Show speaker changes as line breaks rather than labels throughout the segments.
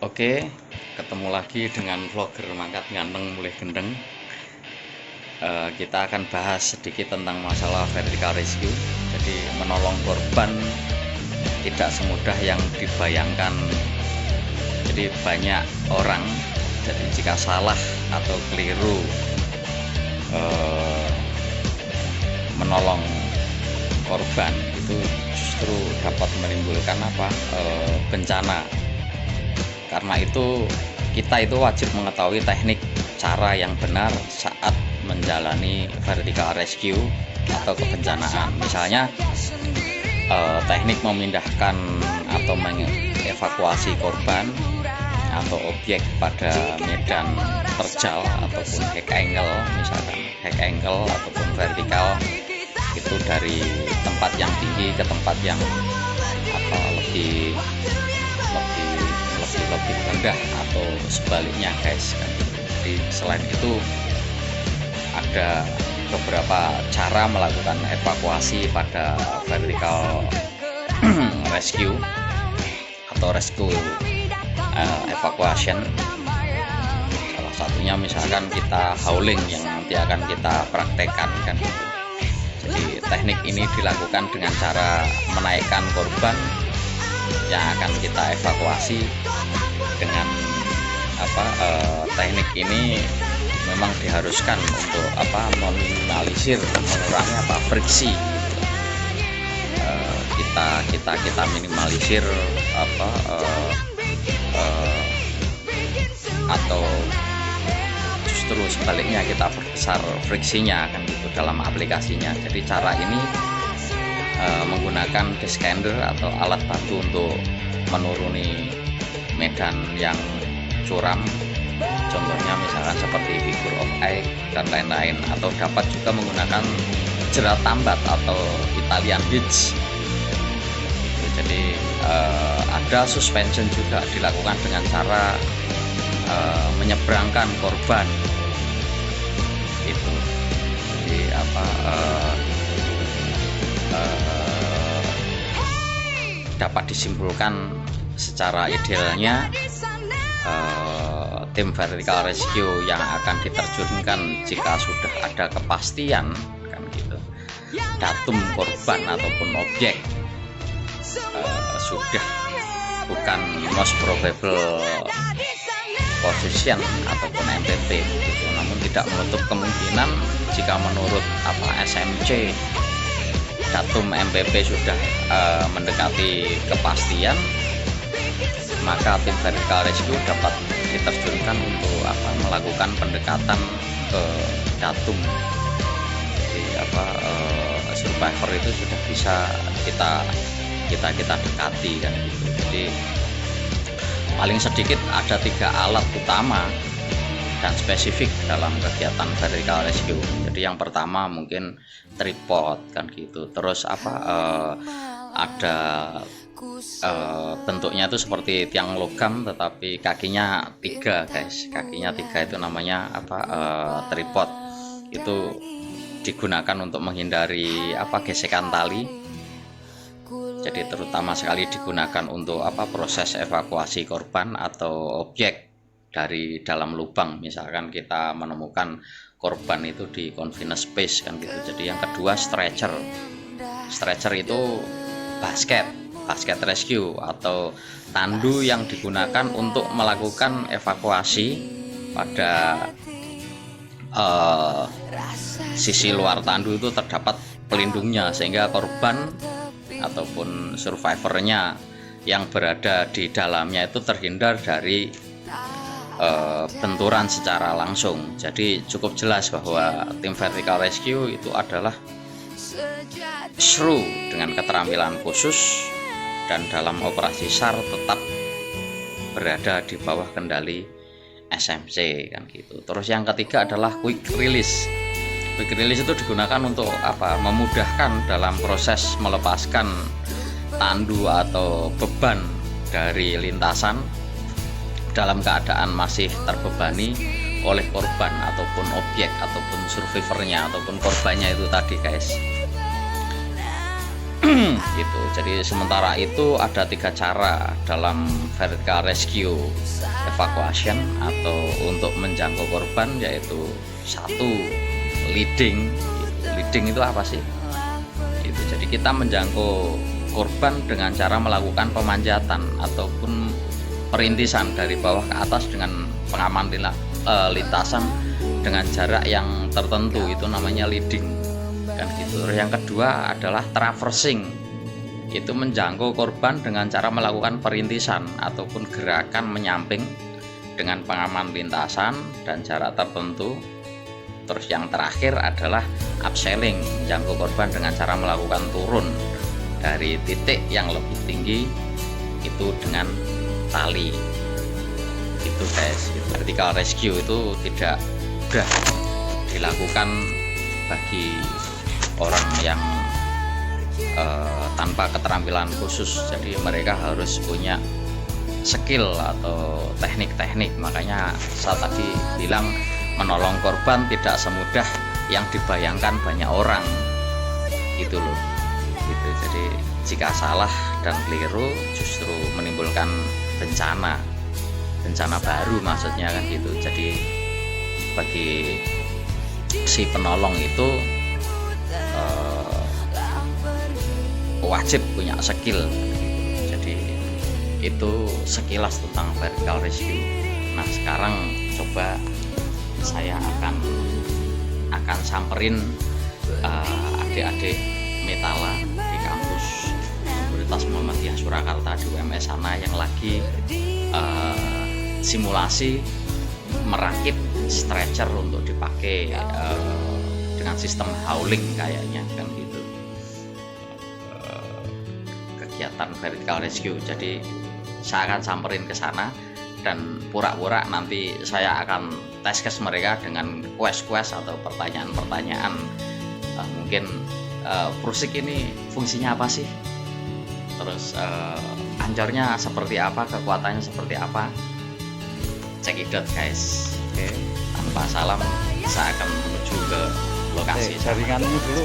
Oke, ketemu lagi dengan vlogger mangkat ganteng mulih gendeng. Kita akan bahas sedikit tentang masalah vertical rescue. Jadi menolong korban tidak semudah yang dibayangkan. Jadi banyak orang, jadi jika salah atau keliru menolong korban itu justru dapat menimbulkan bencana. Karena itu kita itu wajib mengetahui teknik cara yang benar saat menjalani vertical rescue atau kebencanaan. Misalnya teknik memindahkan atau mengevakuasi korban atau objek pada medan terjal ataupun hack angle, misalkan hack angle ataupun vertikal, itu dari tempat yang tinggi ke tempat yang lebih rendah atau sebaliknya guys kan. Jadi selain itu ada beberapa cara melakukan evakuasi pada vertical rescue atau rescue evacuation. Salah satunya misalkan kita hauling yang nanti akan kita praktekkan kan. Jadi teknik ini dilakukan dengan cara menaikkan korban yang akan kita evakuasi dengan teknik ini memang diharuskan untuk meminimalisir, mengurangi friksi. Kita minimalisir atau justru sebaliknya kita perbesar friksinya kan gitu dalam aplikasinya. Jadi cara ini menggunakan descender atau alat bantu untuk menuruni medan yang curam, contohnya misalkan seperti figure of 8 dan lain-lain, atau dapat juga menggunakan jerat tambat atau Italian hitch. Jadi ada suspension juga dilakukan dengan cara menyeberangkan korban itu. Jadi dapat disimpulkan secara idealnya tim vertical rescue yang akan diterjunkan jika sudah ada kepastian kan gitu datum korban ataupun objek sudah bukan most probable position ataupun MPP gitu, namun tidak menutup kemungkinan jika menurut SMC datum MPP sudah mendekati kepastian, maka tim vertical rescue dapat diterjunkan untuk melakukan pendekatan ke datum. Jadi survivor itu sudah bisa kita dekati kan gitu. Jadi paling sedikit ada 3 alat utama dan spesifik dalam kegiatan vertical rescue. Jadi yang pertama mungkin tripod kan gitu. Terus ada bentuknya itu seperti tiang logam tetapi kakinya 3 guys. Kakinya 3 itu namanya tripod. Itu digunakan untuk menghindari gesekan tali. Jadi terutama sekali digunakan untuk proses evakuasi korban atau objek dari dalam lubang. Misalkan kita menemukan korban itu di confined space kan gitu. Jadi yang kedua stretcher itu basket rescue atau tandu yang digunakan untuk melakukan evakuasi pada sisi luar tandu itu terdapat pelindungnya sehingga korban ataupun survivornya yang berada di dalamnya itu terhindar dari benturan secara langsung. Jadi cukup jelas bahwa tim vertical rescue itu adalah SRU dengan keterampilan khusus dan dalam operasi SAR tetap berada di bawah kendali SMC kan gitu. Terus yang ketiga adalah quick release. Quick release itu digunakan untuk memudahkan dalam proses melepaskan tandu atau beban dari lintasan dalam keadaan masih terbebani oleh korban ataupun objek ataupun survivornya ataupun korbannya itu tadi guys. Gitu. Jadi sementara itu ada 3 cara dalam vertical rescue evacuation atau untuk menjangkau korban, yaitu 1 leading. Leading itu apa sih? Itu jadi kita menjangkau korban dengan cara melakukan pemanjatan ataupun perintisan dari bawah ke atas dengan pengaman lintasan dengan jarak yang tertentu, itu namanya leading kan gitu. Yang kedua adalah traversing, itu menjangkau korban dengan cara melakukan perintisan ataupun gerakan menyamping dengan pengaman lintasan dan jarak tertentu. Terus yang terakhir adalah upselling, menjangkau korban dengan cara melakukan turun dari titik yang lebih tinggi itu dengan tali. Itu guys, vertical rescue itu tidak mudah dilakukan bagi orang yang tanpa keterampilan khusus. Jadi mereka harus punya skill atau teknik-teknik. Makanya saya tadi bilang menolong korban tidak semudah yang dibayangkan banyak orang gitu loh gitu. Jadi jika salah dan keliru justru menimbulkan bencana baru maksudnya kan gitu. Jadi bagi si penolong itu wajib punya skill. Jadi itu sekilas tentang vertical rescue. Nah sekarang coba saya akan samperin adik-adik Metala di kampus Universitas Muhammadiyah Surakarta di UMS sana yang lagi simulasi merakit stretcher untuk dipakai dengan sistem hauling kayaknya kan gitu. Kegiatan vertical rescue. Jadi saya akan samperin ke sana dan pura-pura nanti saya akan tes kes mereka dengan quest atau pertanyaan-pertanyaan. Mungkin prusik ini fungsinya apa sih? Terus ancornya seperti apa? Kekuatannya seperti apa? Cekidot guys. Oke. Tanpa salam saya akan menuju ke lokasi.
Jaringanmu dulu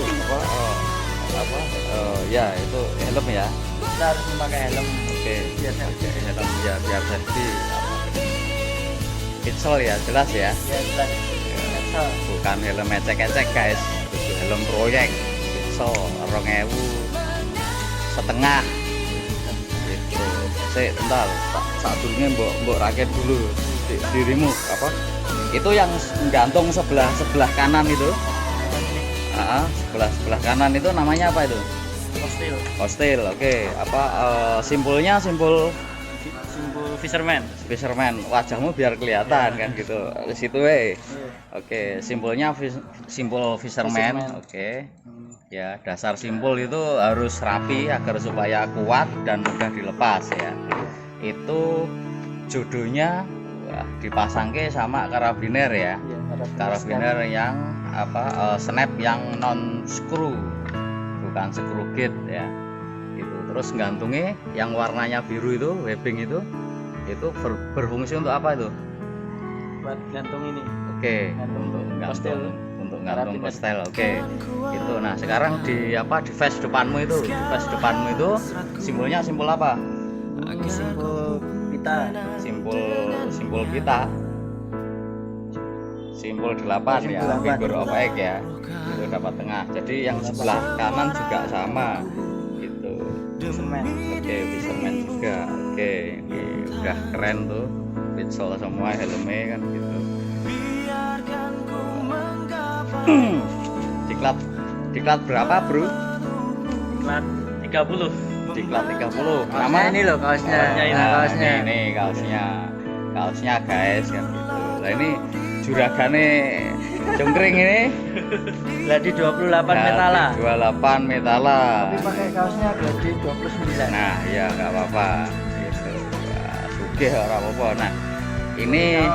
ya itu helm ya.
Kita harus memakai helm.
Oke.
Biar safety.
Helm ya biar safety. Pixel ya jelas ya.
Ya jelas.
Bukan helm ecek-ecek guys. Itu helm proyek. Pixel 2.500 gitu. Sik bentar. Saat dulunya mbok rakit dulu dirimu apa? Itu yang gantung sebelah kanan itu. Sebelah kanan itu namanya apa itu? Hostel. Oke. Apa simpulnya simpul
Fisherman.
Wajahmu biar kelihatan kan gitu. Di situ Oke, simpulnya simpul fisherman. Oke. Ya, dasar simpul itu harus rapi agar supaya kuat dan mudah dilepas ya. Itu jodohnya dipasangke sama karabiner ya. Karabiner yang snap yang non screw, bukan screw gate ya. Itu terus gantungnya yang warnanya biru itu, webbing itu berfungsi untuk apa itu?
Buat gantung ini.
Oke, untuk gantung postel. Oke. Itu. Nah, sekarang di face depanmu itu, simbolnya simbol apa?
Simbol pita.
Simbol pita. Simbol 8 ya, figure of egg ya. Itu dapat tengah. Jadi yang sebelah kanan juga sama. Gitu.
Fisherman.
Oke, fisherman juga. Oke, ini udah keren tuh. Pixel semua helmnya kan gitu. Diklat berapa, Bro?
Diklat 30.
Diklat 30.
Nama ini loh kaosnya.
Ini kaosnya guys kan gitu. Nah, ini juragane jongkring ini.
Gladi 28 Metala.
28 Metala.
Tapi pakai kaosnya Gladi 29.
Nah, ya nggak apa-apa. Gitu. Sugih ora apa-apa. Nah, ini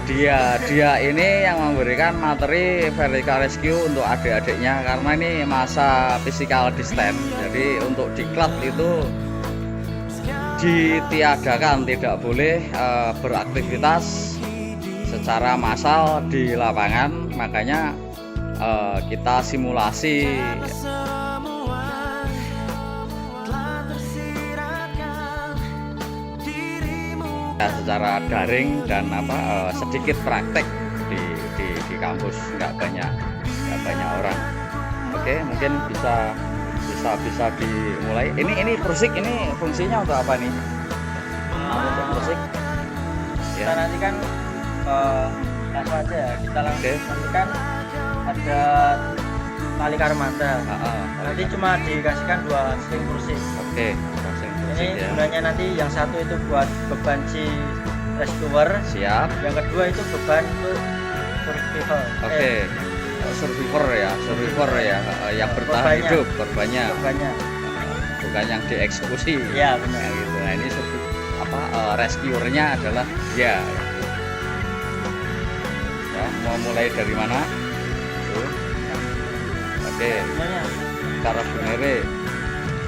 dia ini yang memberikan materi vertical rescue untuk adik-adiknya karena ini masa physical distance. Jadi untuk diklat itu ditiadakan, tidak boleh beraktivitas secara massal di lapangan. Makanya kita simulasi ya, secara daring dan sedikit praktek di kampus, nggak banyak orang. Oke, mungkin bisa dimulai. Ini persik ini fungsinya untuk apa nih? Untuk persik
Kita nanti kan langsung aja ya, kita langsung nanti kan ada tali karmata. Nanti cuma dikasihkan 2 string persik.
Oke, persik
Ini
ya.
gunanya nanti yang satu itu buat beban si rescuer,
Siap.
yang kedua itu beban untuk survival.
Oke. Survivor ya, yang bertahan
korbannya.
hidup korbannya,
Bebannya.
bukan yang dieksekusi.
Iya benar.
Ya, gitu. Nah, ini rescuernya adalah dia. Ya, mau mulai dari mana? Tuh. Oke,
Gunanya
karabinere.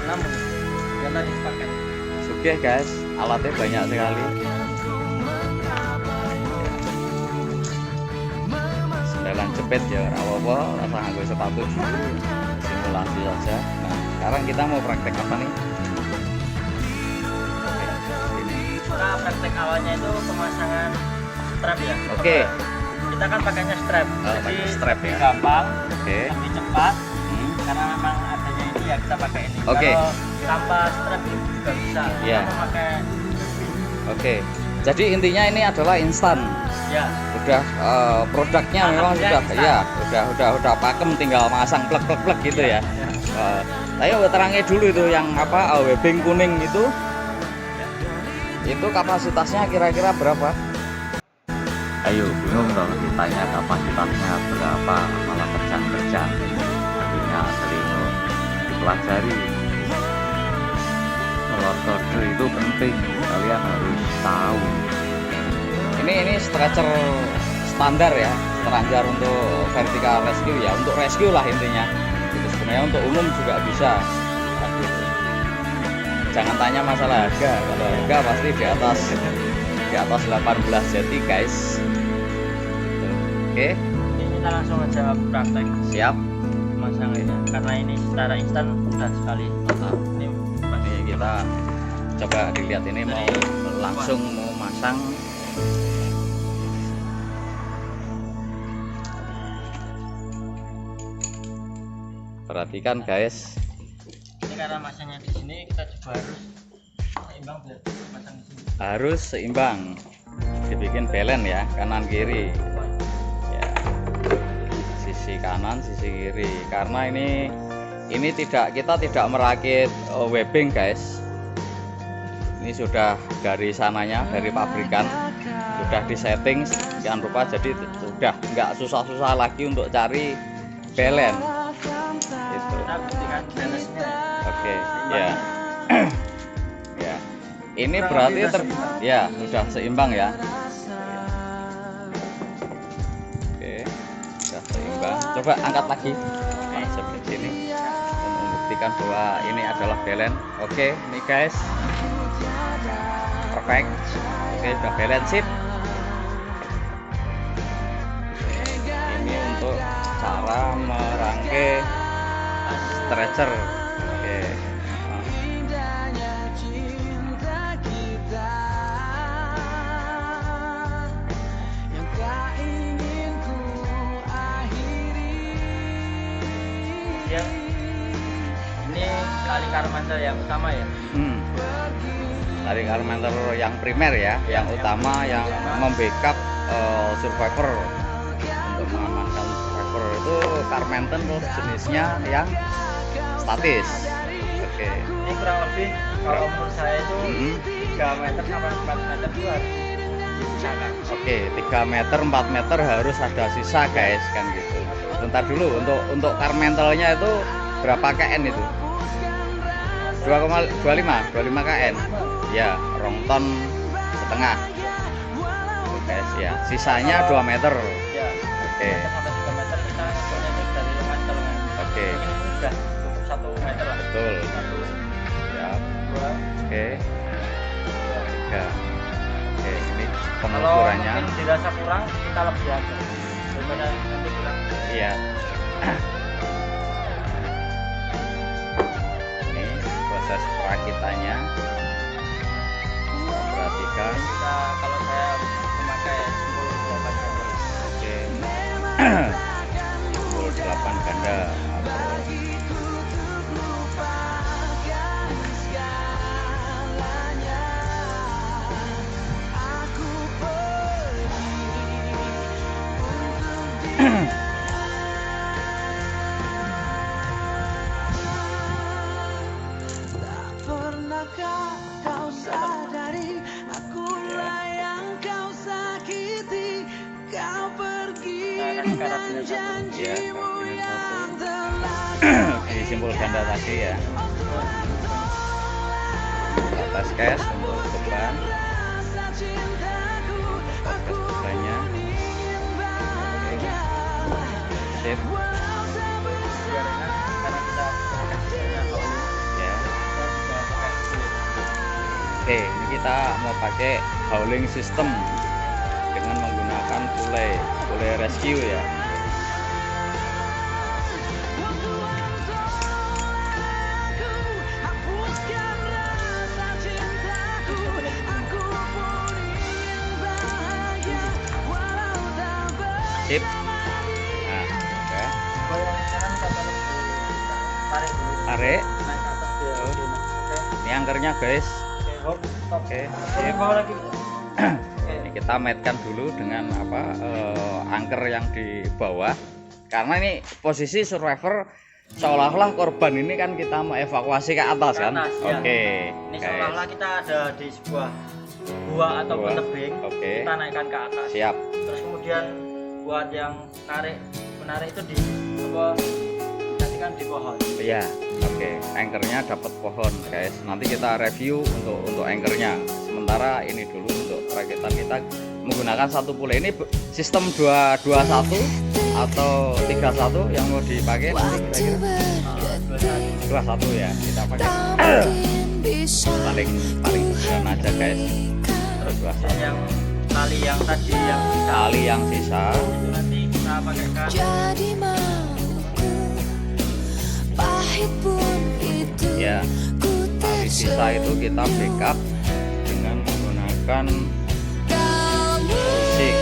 6 yang tadi dipakai.
Oke guys, alatnya banyak sekali. Setelan jepit ya apa-apa, rasa nganggo sepatu dulu. Simulasi saja. Nah, sekarang kita mau praktek apa nih? Ini.
Kita praktek awalnya itu pemasangan strap ya.
Oke.
Kita kan pakainya strap.
Pakai strap ya.
lebih gampang,
Oke.
lebih cepat.
Hmm.
Karena memang adanya ini ya kita pakai ini.
Oke.
Kalau tanpa strap itu juga bisa.
Iya.
Kita pakai
Oke. Jadi intinya ini adalah instan.
ya.
Udah produknya memang
Alhamdulillah
sudah
instan.
udah pakem, tinggal masang plek gitu ya. Ayo terangnya dulu itu yang webbing kuning itu. Itu kapasitasnya kira-kira berapa?
Ayo, bingung dong ditanya kapasitasnya berapa, malah kerjaan. Artinya sering dipelajari. Kalau kode itu penting, kalian harus tahu.
Ini stretcher standar ya, standar untuk vertical rescue ya, untuk rescue lah intinya. Itu sebenarnya untuk umum juga bisa. Jangan tanya masalah harga, kalau harga pasti di atas 18 jadi guys. Oke,
Ini kita langsung aja praktek
siap.
pemasangannya. Karena ini secara instan mudah sekali. Ini
Ini kita coba dilihat ini mau langsung mau masang. Perhatikan guys.
ini karena masanya di sini kita juga harus seimbang biar masang di sini.
Harus seimbang, dibikin balance ya, kanan kiri ya, sisi kanan sisi kiri, karena ini kita tidak merakit webbing guys. Ini sudah dari sananya, dari pabrikan sudah disetting sekian rupa, jadi sudah nggak susah-susah lagi untuk cari balance itu.
Kita buktikan balance-nya ya.
Oke, ya. Ya. Ini berarti ya sudah seimbang ya. Oke, sudah seimbang. Coba angkat lagi. Nah, seperti sini. Dan membuktikan bahwa ini adalah balance. Oke, ini guys. Perfect. Oke, sudah balance sip. Ini untuk cara merangkai stretcher. Oke.
Kemudian ini tali karmata yang utama ya.
Tali karmenter yang primer ya, yang utama yang membackup survivor, untuk mengamankan survivor. Itu karmenten tuh jenisnya yang statis. Oke.
Ini kurang lebih kalau menurut saya itu 3 meter sampai 4 meter itu harus disisakan.
Oke, 3 meter 4 meter harus ada sisa guys, kan gitu. Bentar dulu, untuk karmentelnya itu berapa kN itu? 25 kN ya, rongton setengah. Oke guys ya, sisanya 2 meter.
Ya.
Oke.
Sampai 3 meter kita ngukurnya itu dari lengan ke lengan.
Oke,
Ini sudah cukup 1 meter lah.
betul.
1,
Ya,
2,
oke. 3. Oke, ini
kalau
pengukurannya.
mungkin dirasa kurang kita lebih aja daripada nanti kurang.
Iya. Ini proses perakitannya. perhatikan.
Kalau saya memakai simbol 8 ganda.
Oke. Simbol 8 ganda.
Pernahkah kau sadari akulah yang kau sakiti, kau pergi dengan janjimu yang telah
Di simbol ganda tadi ya. Atas cash untuk beban. Bebannya. Sip.
Karena kita
Ya. Oke, ini kita mau pakai hauling system dengan menggunakan pule rescue ya. Sip. Nah, oke.
sekarang kita tarik dulu.
Tarik.
Naik ke atas dia. Oke.
Ini angkernya guys.
Oke, hop, stop.
Oke,
Tarik
sip.
bawah lagi. Oke.
Ini kita matkan dulu dengan apa angker yang di bawah, karena ini posisi survivor seolah-olah korban ini kan kita mau evakuasi ke atas
Ke
kan.
atas, ya.
Oke,
Ini
guys.
seolah-olah kita ada di sebuah gua ataupun
Gua.
tebing.
Oke.
Kita naikkan ke atas.
Siap.
Terus kemudian buat yang menarik itu di apa? Nantikan di pohon.
Iya. Oke, anchornya dapat pohon guys. Nanti kita review untuk anchornya. Sementara ini dulu untuk rakitan kita menggunakan satu pule. Ini sistem 221 atau 31 yang mau dipakai nanti kira-kira 21 ya. Kita pakai paling sederhana aja guys. Terus 21.
Yang tali yang tadi yang sisa.
Tali yang sisa.
Itu nanti kita pakaikan.
jadi mauku, pahit pun itu
Ya.
ku
Tali sisa itu kita backup dengan menggunakan
kamu
sik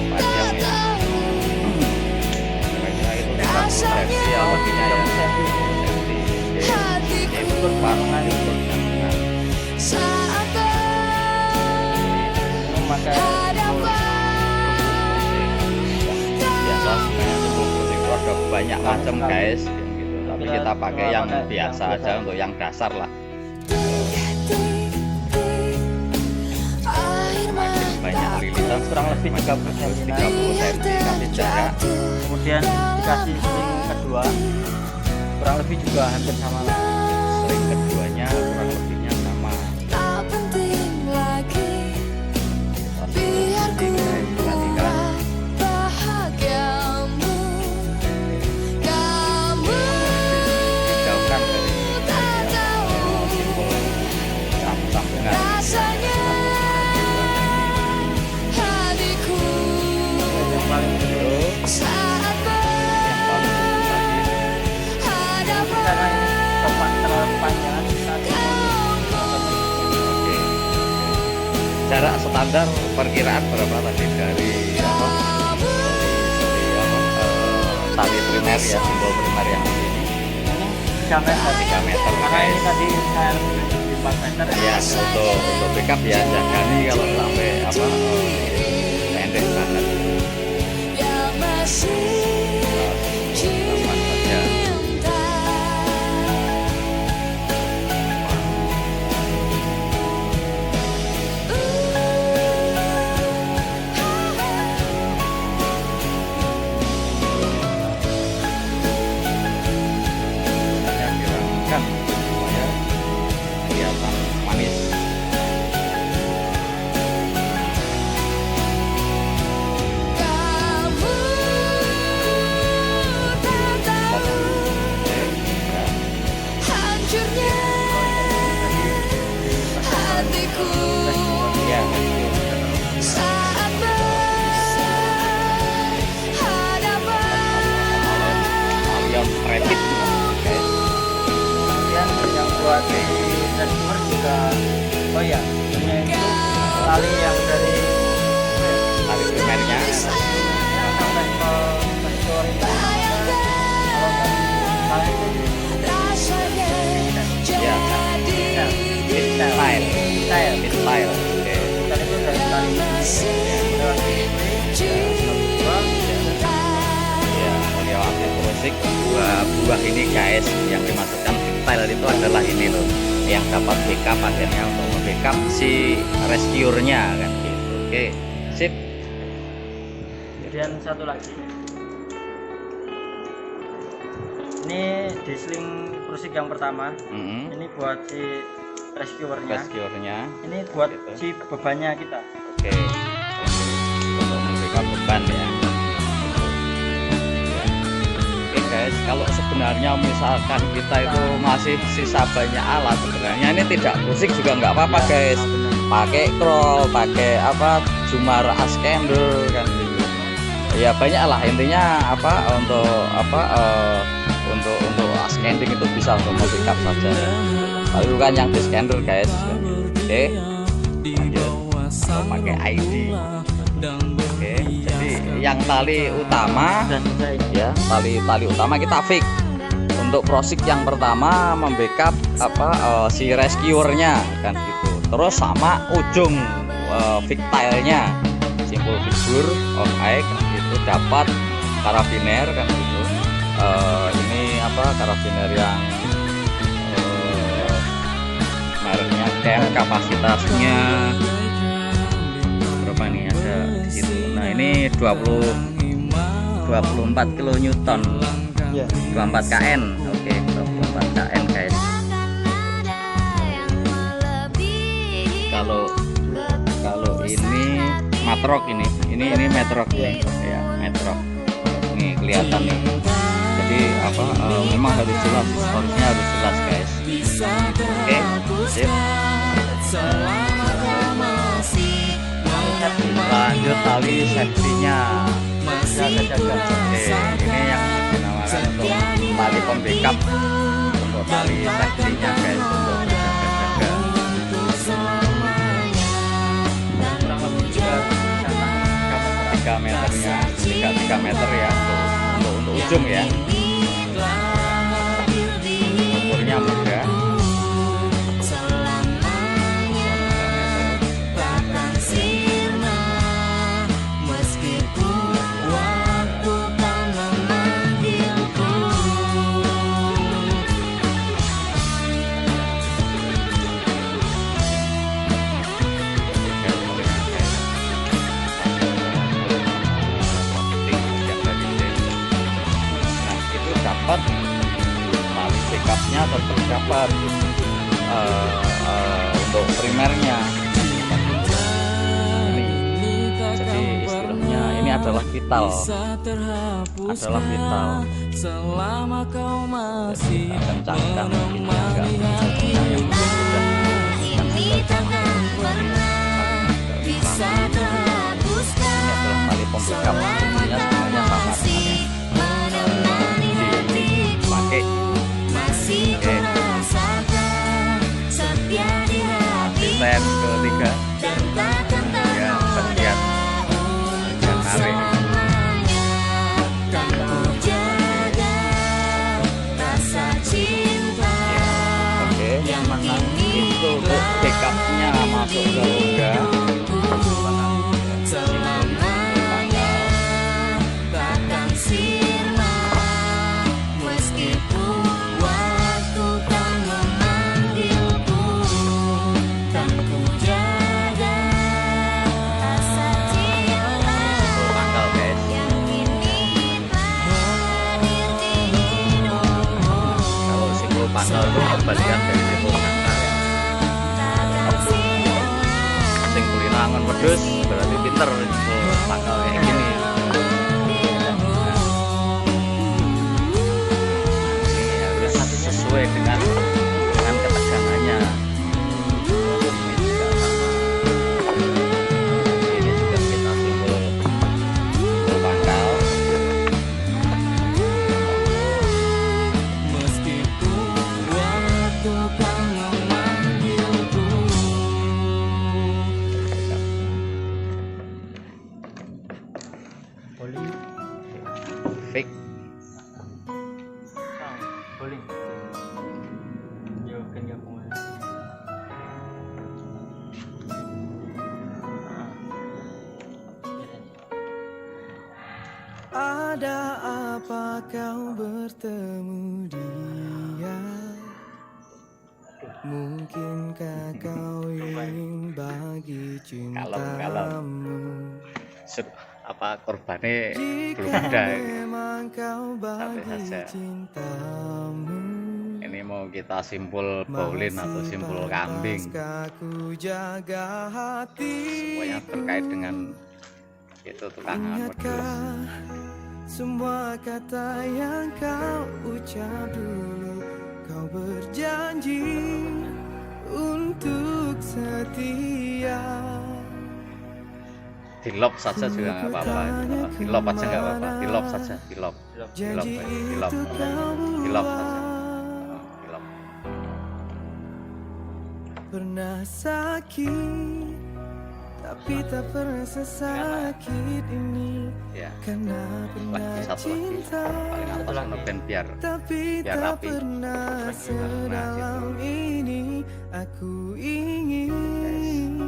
panjang ya.
tahu
Kira-kira itu kita safety ya lebihnya ya. Safety. Oke.
hatiku
Ini berbarengan itu dengan
saat
Memakai
biasa sebenarnya sebelum pusing itu ada banyak macam guys yang gitu. Tapi kita pakai yang biasa aja untuk yang dasar lah. Semakin banyak lilitan
kurang lebih 30 cm.
30 cm kasih jarak.
Kemudian dikasih string kedua kurang lebih juga hampir sama lah.
String keduanya kurang lebihnya sama.
tak penting lagi, biar ku
Perhatikan.
bahagiamu, kamu
Dijauhkan dari
tak tahu
simbol sambungan.
rasanya hatiku
Yang paling dulu
saat
Yang paling tadi
berhadapan
karena ini tempat terlalu panjang kita
oke. Jarak standar perkiraan berapa tadi dari apa? Dari apa? Tali primer ya, simbol primer yang di sini.
3 meter
3 meter
karena ini
guys.
tadi saya lebih di 4 meter
Ya, untuk backup ya jaga nih kalau sampai apa pendek banget.
yang masih
Aman saja.
cinta.
Saya dirapikan supaya kelihatan manis. style. Oke.
Style itu dari tali lewat
Ya, melewati musik buah ini guys, yang dimaksudkan freestyle itu adalah ini loh, yang dapat backup akhirnya untuk membackup si rescuernya kan gitu. Oke, sip.
Kemudian satu lagi, ini disling prusik yang pertama, ini buat si rescuernya, ini buat
gitu.
si bebannya kita.
Oke, untuk membackup beban ya. Oke guys, kalau sebenarnya misalkan kita itu masih sisa banyak alat, sebenarnya ini tidak musik juga nggak apa-apa guys, pakai crawl, pakai apa Jumar Askender kan gitu. Ya banyak lah, intinya apa untuk untuk Askending itu bisa untuk backup saja, tapi bukan yang Diskender guys. Oke, lanjut, atau pakai ID. Oke, jadi yang tali utama ya, tali utama kita fix untuk prosik yang pertama membackup apa si rescuernya kan gitu, terus sama ujung fictile-nya simpul figur of eye kan gitu, dapat karabiner kan gitu. Ini apa, karabiner yang mereknya KM, kapasitasnya berapa nih, ada di situ. Nah ini 24 kilonewton, 24 kN. Oke, 24 kN guys. Kalau ini matrok, ini metrok nih ya, metrok nih kelihatan nih. Jadi apa, memang harus jelas, harusnya harus jelas guys. Oke, sip. Lanjut tali safety-nya. Oke, ini yang dinamakan untuk tali pembackup, untuk tali safety-nya guys, untuk berjaga-jaga.
Kurang lebih juga
3 meternya, 3 meter ya untuk ujung ya. Umurnya muda. Dapat tali backupnya tetap dapat untuk primernya ini. Jadi istilahnya ini adalah vital,
selama kau masih
kencangkan mungkin agak yang mungkin
bisa terhapuskan.
ini adalah tali pembackup, fungsinya sebenarnya sama dipakai. Oke, desain ketiga ya, bagian tarik. Oke, yang mana itu untuk backupnya masuk ke longga. Pangkal itu kembalian dari situ pangkal ya. Sing kulinangan wedhus berarti pinter pangkal kayak gini. Ini harus sesuai dengan ketegangannya. Ini juga kita simpul pangkal. Fake.
Bowling. Yo kan ya
Ada apa kau bertemu dia? Mungkinkah kau ingin bagi cintamu?
Apa korbannya belum ada ini.
Memang kau
Santai
bagi
saja.
cintamu.
Ini mau kita simpul baulin atau simpul kambing,
Ku jaga hati.
semuanya terkait dengan itu tukang wedhus.
Ingatkah semua kata yang kau ucap dulu? Kau berjanji untuk setia.
Dilop saja juga nggak apa-apa, dilop aja nggak apa-apa, dilop saja, dilop saja, dilop.
Pernah sakit, tapi tak pernah sesakit ini.
Ya,
Karena pernah
lagi satu lagi,
cinta,
paling atas ngeband biar
tapi
biar
tak
rapi.
pernah sedalam ini. Aku ingin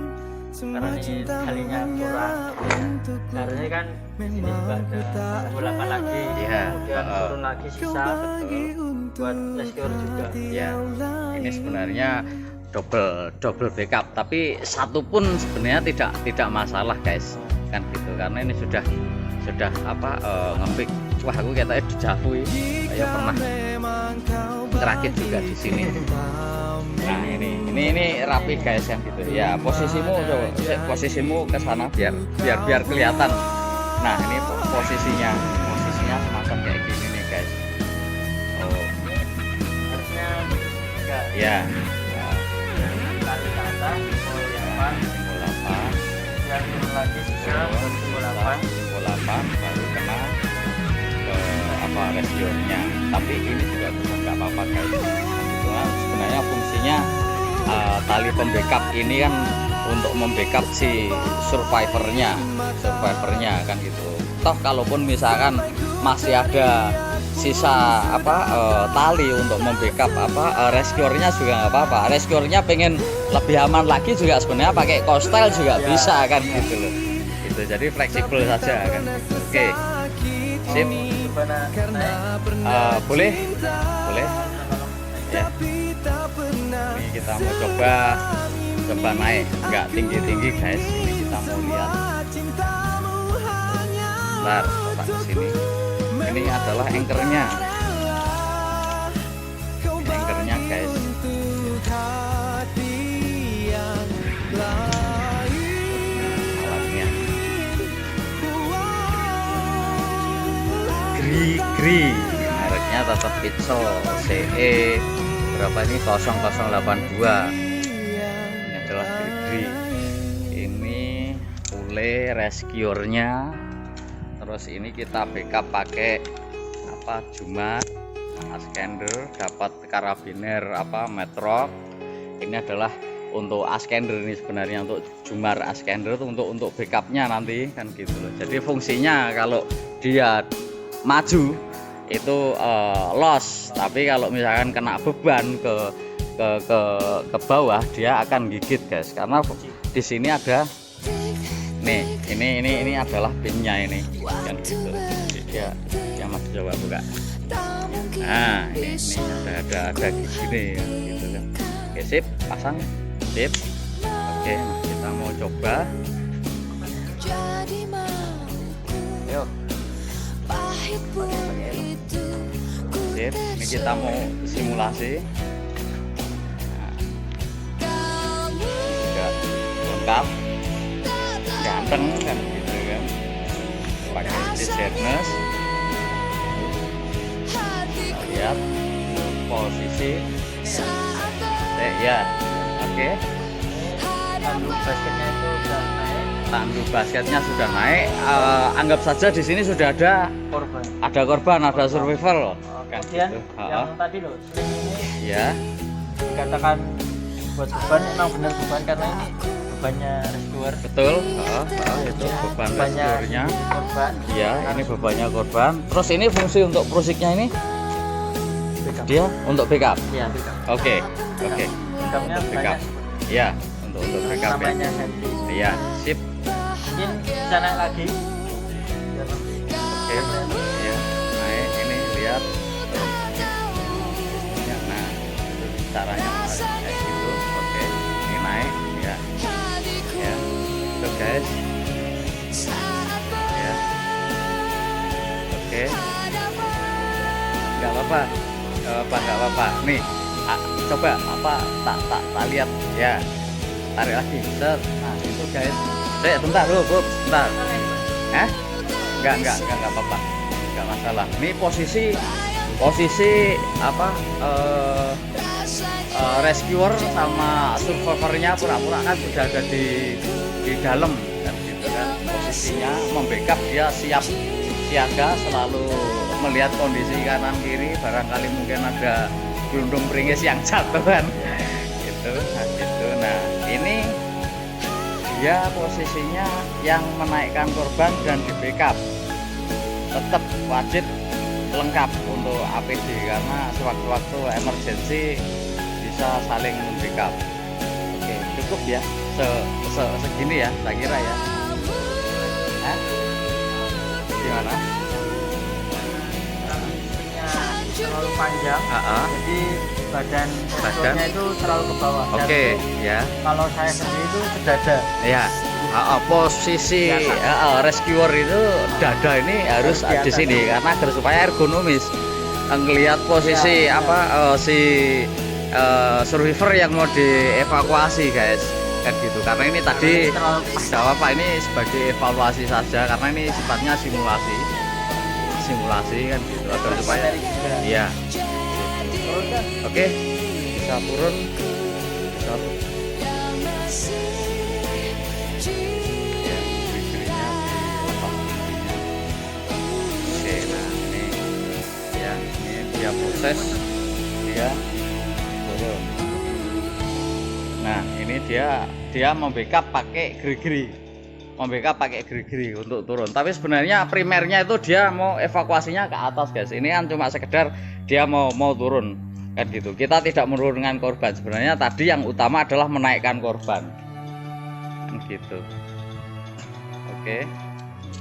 semua
Karena ini
cinta
talinya
hanya
kurang.
untukku.
Harusnya kan ini
Memang
juga
ku
ada
tak
ulangan lagi,
Iya,
kemudian turun lagi
Kau
sisa
bagi
buat
untuk
rescue juga.
hati
Ya,
yang lain.
ini sebenarnya double backup, tapi satu pun sebenarnya tidak masalah guys, kan gitu, karena ini sudah apa ngepick. Wah, aku katanya dijauhi, saya pernah ngerakit juga di sini. Nah, ini rapi guys, yang gitu ya. Posisimu ke sana biar kelihatan. Nah, ini posisinya semacam kayak gini nih guys. Oh
Harusnya enggak
ya,
tali ke atas, simbol yang depan,
simbol 8,
dan turun lagi sisa buat simbol 8.
simbol 8 baru kena ke apa resionya. Tapi ini juga nggak apa-apa guys. Nah, sebenarnya fungsinya tali pembackup ini kan untuk membackup si survivornya kan gitu. Toh kalaupun misalkan masih ada sisa tali untuk membackup rescuernya juga nggak apa-apa. Rescuernya pengen lebih aman lagi juga sebenarnya pakai kostel juga bisa kan gitu loh. Gitu, jadi fleksibel saja kan. Oke, sip. Boleh ya. Ini kita mau coba naik, nggak tinggi guys. Ini kita mau lihat. Bentar, coba ke sini. Ini adalah anchornya. Ini anchornya guys. Alatnya. Gri. Mereknya tetap Pixel CE berapa ini 0082. Ini adalah Gri. Ini pule rescuernya. Terus ini kita backup pakai Jumat, askender, dapat karabiner metrok. Ini adalah untuk askender, ini sebenarnya untuk Jumar askender itu untuk backupnya nanti kan gitu loh. Jadi fungsinya kalau dia maju itu loss, tapi kalau misalkan kena beban ke bawah dia akan gigit guys, karena di sini ada nih, ini adalah pinnya ini kan gitu. Dia masih coba buka. Nah, ini ada gini gitu kan. Oke, sip, pasang. Sip. Oke, nah kita mau coba. Yuk. Sip, ini kita mau simulasi. Nah, sudah lengkap, ganteng kan gitu kan, pakai harness. Kita lihat posisi ya, oke.
Tandu basketnya itu udah naik,
Tandu basketnya sudah naik. Anggap saja di sini sudah ada
korban.
ada survival kan
Kemudian
gitu.
yang tadi loh, sling ini
Ya,
dikatakan buat beban, emang benar beban karena ini bebannya rescuer.
betul. Itu beban rescuernya.
Korban.
Iya, ini bebannya korban. Terus ini fungsi untuk prosiknya ini dia untuk backup.
Iya, backup.
Oke.
Backupnya
Untuk
banyak.
backup. Iya, untuk backup ya.
Namanya safety.
Iya, sip.
Mungkin bisa naik lagi. Biar nanti
Oke. caranya kayak gitu. Oke, ini naik ya, ya, itu guys, ya, oke, nggak apa-apa, nggak apa-apa. Nih, coba tak lihat ya, tarik lagi, set. Nah itu guys, bentar dulu, Bob, bentar. Enggak apa-apa, enggak masalah. Ini posisi apa, rescuer sama survivornya pura-pura kan sudah ada di dalam kan gitu kan, posisinya membackup, dia siap siaga, selalu melihat kondisi kanan kiri, barangkali mungkin ada gelundung pringis yang jatuh kan gitu. Nah ini dia posisinya yang menaikkan korban dan di backup, tetap wajib lengkap untuk APD karena sewaktu-waktu emergensi bisa saling backup. Oke, cukup ya segini ya saya kira ya. Gimana?
Terlalu panjang, jadi badan itu terlalu ke bawah.
Oke, ya.
Kalau saya sendiri itu sedada.
Ya, posisi rescuer itu dada ini harus di sini karena agar supaya ergonomis. Ngelihat posisi si survivor yang mau dievakuasi guys, kan gitu. Karena ini tadi jawab Pak, ini sebagai evaluasi saja karena ini sifatnya simulasi kan gitu, agar supaya iya. Oke, bisa turun, bisa ya, fiturnya dilepas. Oke, nah ini ya, ini dia proses dia turun. Nah ini dia membackup pakai gerigi untuk turun, tapi sebenarnya primernya itu dia mau evakuasinya ke atas guys. Ini kan cuma sekedar dia mau turun kan gitu, kita tidak menurunkan korban. Sebenarnya tadi yang utama adalah menaikkan korban kan gitu. Oke,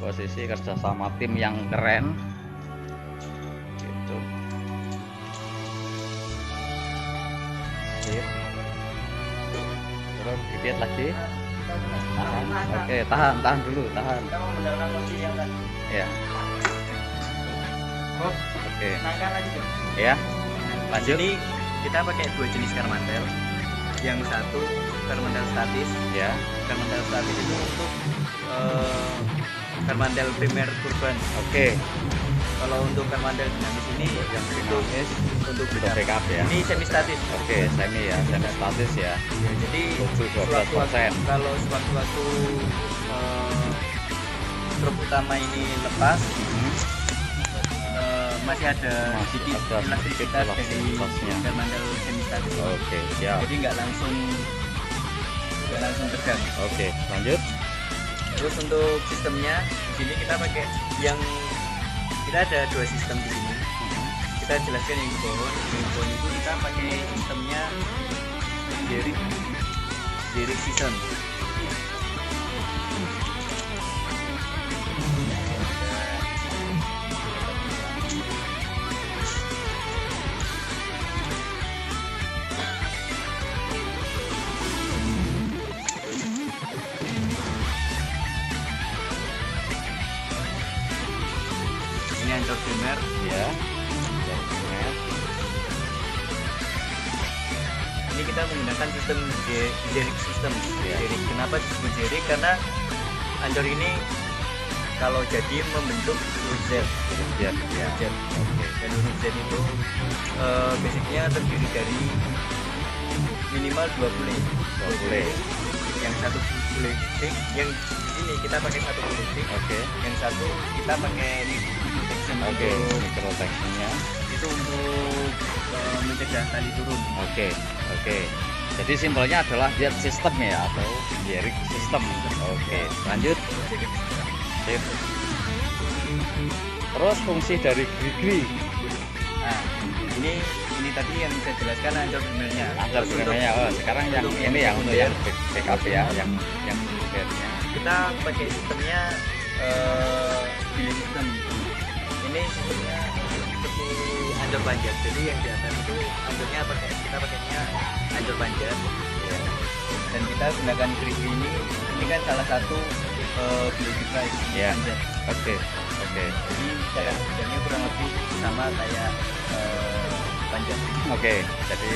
posisi kerjasama tim yang keren gitu. Turun dikit lagi, tahan. Oke, tahan dulu, tahan
Kita mau menggunakan posisi yang tadi.
ya. Oke,
Naikkan lagi dong.
ya, lanjut.
Ini kita pakai dua jenis karmantel. Yang satu karmantel statis.
Ya,
Karmantel statis itu untuk karmantel primer kurban.
oke,
Kalau untuk karmantel dinamis ini
yang
untuk
dinamis
untuk
untuk backup ya.
Ini semi statis.
Oke, semi statis ya.
Ya, jadi
12%.
kalau sewaktu-waktu struk utama ini lepas, masih ada sedikit
ada sedikit
elastisitas dari
elastisitasnya.
karmantel semi statis.
Oke, siap.
Jadi nggak langsung tegang.
Oke, lanjut.
Terus untuk sistemnya di sini kita pakai kita ada dua sistem di sini. Kita jelaskan yang di bawah. Yang di bawah itu kita pakai sistemnya Derrick system. Ini ancor primer.
Ya.
Ini kita menggunakan sistem Derrick system.
Ya.
Derrick. Kenapa disebut Derrick? Karena ancor ini kalau jadi membentuk huruf Z.
Ya, ya.
Z. Dan huruf Z itu basicnya terdiri dari minimal 20
Boleh.
Yang satu boleh stick, yang ini kita pakai satu boleh stick,
Oke.
yang satu kita pakai protection.
Oke,
Untuk
microtext-nya.
itu untuk mencegah tali turun.
Oke. Jadi simbolnya adalah jet system ya, atau Derrick system. Oke, lanjut. Sip. Terus fungsi dari grigri.
Nah, ini tadi yang saya jelaskan ancor primernya.
Ancor primernya. Oh, sekarang yang ini yang untuk yang backup ya, yang secondary-nya.
Kita pakai sistemnya delay system. Ini sistemnya pakai andor panjat. Jadi yang di atas itu andornya kita pakainya andor panjat. Ya. Dan kita gunakan grip ini kan salah satu basic price
Ya.
panjat.
Oke.
Jadi cara kerjanya kurang lebih sama kayak panjat.
Oke, jadi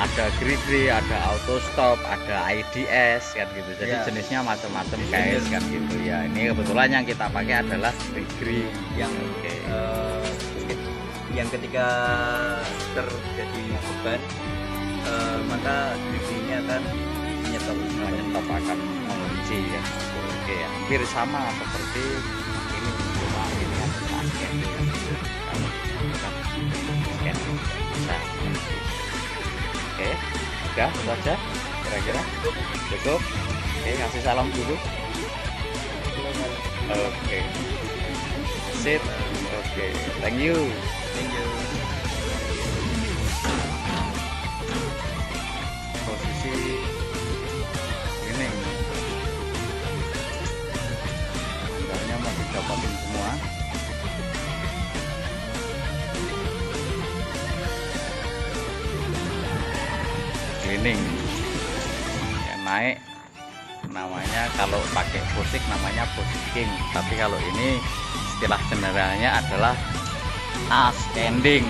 ada grip, ada auto stop, ada IDS kan gitu. Jadi
Ya.
jenisnya macam-macam guys kan gitu ya. Ini kebetulan yang kita pakai adalah grip
Yang
Oke.
yang ketika terjadi beban maka grip-nya akan menyetop.
Menyetop akan mengunci ya. Oke, hampir sama seperti ini, cuma ini yang scan ya. Kalau scan bisa. Oke, udah itu aja kira-kira cukup. Oke, kasih salam dulu. Oke, sip. Oke, thank you.
Thank you.
Posisi ini sebenarnya mau dicopotin semua. Cleaning ya, naik namanya, kalau pakai pusik namanya pusiking, tapi kalau ini istilah generalnya adalah ascending.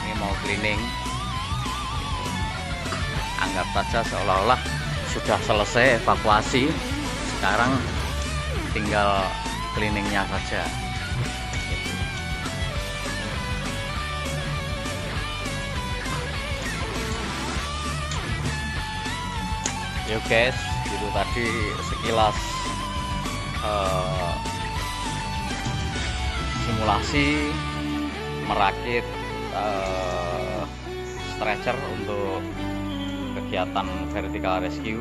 Ini mau cleaning, anggap saja seolah-olah sudah selesai evakuasi, sekarang tinggal cleaningnya saja. Yuk guys, itu tadi sekilas simulasi merakit stretcher untuk kegiatan vertical rescue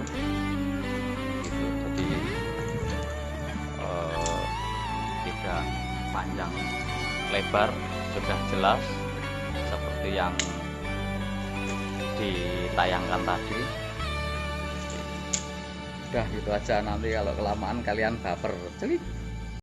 gitu. Jadi tidak panjang lebar, sudah jelas seperti yang ditayangkan tadi. Udah gitu aja, nanti kalau kelamaan kalian baper celik.